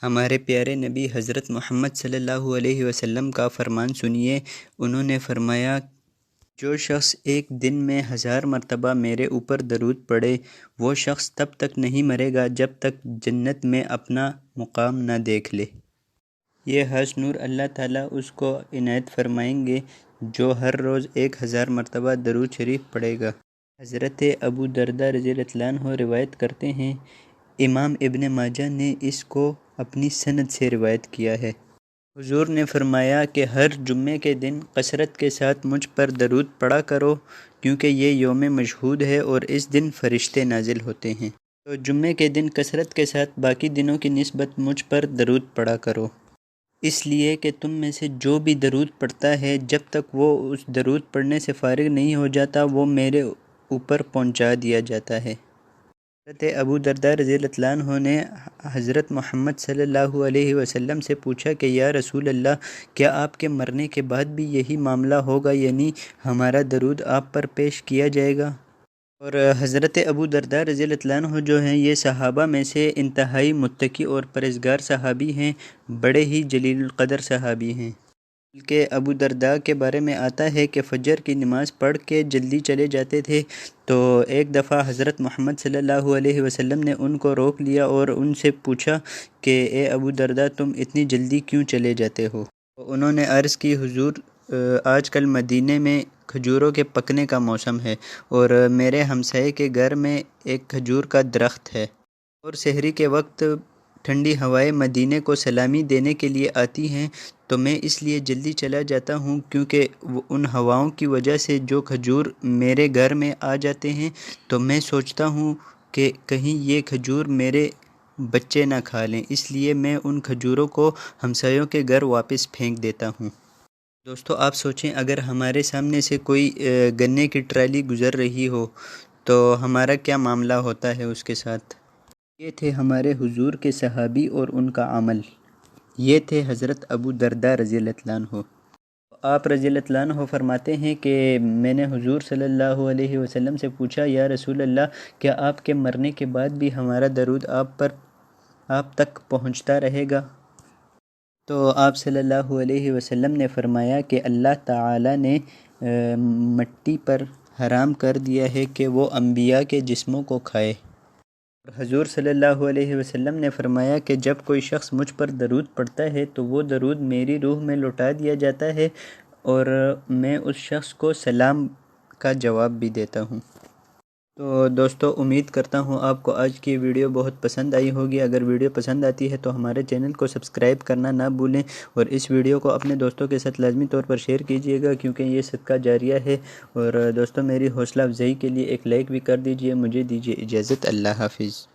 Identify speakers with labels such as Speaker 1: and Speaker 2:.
Speaker 1: ہمارے پیارے نبی حضرت محمد صلی اللہ علیہ وسلم کا فرمان سنیے۔ انہوں نے فرمایا، جو شخص ایک دن میں 1000 مرتبہ میرے اوپر درود پڑھے، وہ شخص تب تک نہیں مرے گا جب تک جنت میں اپنا مقام نہ دیکھ لے۔ یہ خاص نور اللہ تعالیٰ اس کو عنایت فرمائیں گے جو ہر روز 1000 مرتبہ درود شریف پڑھے گا۔ حضرت ابو درداء رضی اللہ عنہ روایت کرتے ہیں، امام ابن ماجہ نے اس کو اپنی سند سے روایت کیا ہے۔ حضور نے فرمایا کہ ہر جمعے کے دن کثرت کے ساتھ مجھ پر درود پڑھا کرو، کیونکہ یہ یوم مشہود ہے اور اس دن فرشتے نازل ہوتے ہیں۔ تو جمعے کے دن کثرت کے ساتھ باقی دنوں کی نسبت مجھ پر درود پڑھا کرو، اس لیے کہ تم میں سے جو بھی درود پڑھتا ہے جب تک وہ اس درود پڑھنے سے فارغ نہیں ہو جاتا وہ میرے اوپر پہنچا دیا جاتا ہے۔ حضرت ابو درداء رضی اللہ عنہ نے حضرت محمد صلی اللہ علیہ وسلم سے پوچھا کہ یا رسول اللہ، کیا آپ کے مرنے کے بعد بھی یہی معاملہ ہوگا، یعنی ہمارا درود آپ پر پیش کیا جائے گا؟ اور حضرت ابو درداء رضی اللہ عنہ جو ہیں یہ صحابہ میں سے انتہائی متقی اور پرہیزگار صحابی ہیں، بڑے ہی جلیل القدر صحابی ہیں۔ بلکہ ابو درداء کے بارے میں آتا ہے کہ فجر کی نماز پڑھ کے جلدی چلے جاتے تھے، تو ایک دفعہ حضرت محمد صلی اللہ علیہ وسلم نے ان کو روک لیا اور ان سے پوچھا کہ اے ابو درداء، تم اتنی جلدی کیوں چلے جاتے ہو؟ انہوں نے عرض کی، حضور آج کل مدینے میں کھجوروں کے پکنے کا موسم ہے اور میرے ہمسائے کے گھر میں ایک کھجور کا درخت ہے، اور سحری کے وقت ٹھنڈی ہوائیں مدینے کو سلامی دینے کے لیے آتی ہیں، تو میں اس لیے جلدی چلا جاتا ہوں کیونکہ ان ہواؤں کی وجہ سے جو کھجور میرے گھر میں آ جاتے ہیں تو میں سوچتا ہوں کہ کہیں یہ کھجور میرے بچے نہ کھا لیں، اس لیے میں ان کھجوروں کو ہمسایوں کے گھر واپس پھینک دیتا ہوں۔ دوستو آپ سوچیں، اگر ہمارے سامنے سے کوئی گنے کی ٹرالی گزر رہی ہو تو ہمارا کیا معاملہ ہوتا ہے اس کے ساتھ؟ یہ تھے ہمارے حضور کے صحابی اور ان کا عمل، یہ تھے حضرت ابو درداء رضی اللہ عنہ۔ آپ رضی اللہ عنہ فرماتے ہیں کہ میں نے حضور صلی اللہ علیہ وسلم سے پوچھا، یا رسول اللہ، کیا آپ کے مرنے کے بعد بھی ہمارا درود آپ تک پہنچتا رہے گا؟ تو آپ صلی اللہ علیہ وسلم نے فرمایا کہ اللہ تعالی نے مٹی پر حرام کر دیا ہے کہ وہ انبیاء کے جسموں کو کھائے۔ حضور صلی اللہ علیہ وسلم نے فرمایا کہ جب کوئی شخص مجھ پر درود پڑھتا ہے تو وہ درود میری روح میں لوٹا دیا جاتا ہے اور میں اس شخص کو سلام کا جواب بھی دیتا ہوں۔ تو دوستو امید کرتا ہوں آپ کو آج کی ویڈیو بہت پسند آئی ہوگی۔ اگر ویڈیو پسند آتی ہے تو ہمارے چینل کو سبسکرائب کرنا نہ بھولیں اور اس ویڈیو کو اپنے دوستوں کے ساتھ لازمی طور پر شیئر کیجیے گا، کیونکہ یہ صدقہ جاریہ ہے۔ اور دوستو میری حوصلہ افزائی کے لیے ایک لائک بھی کر دیجیے۔ مجھے دیجیے اجازت، اللہ حافظ۔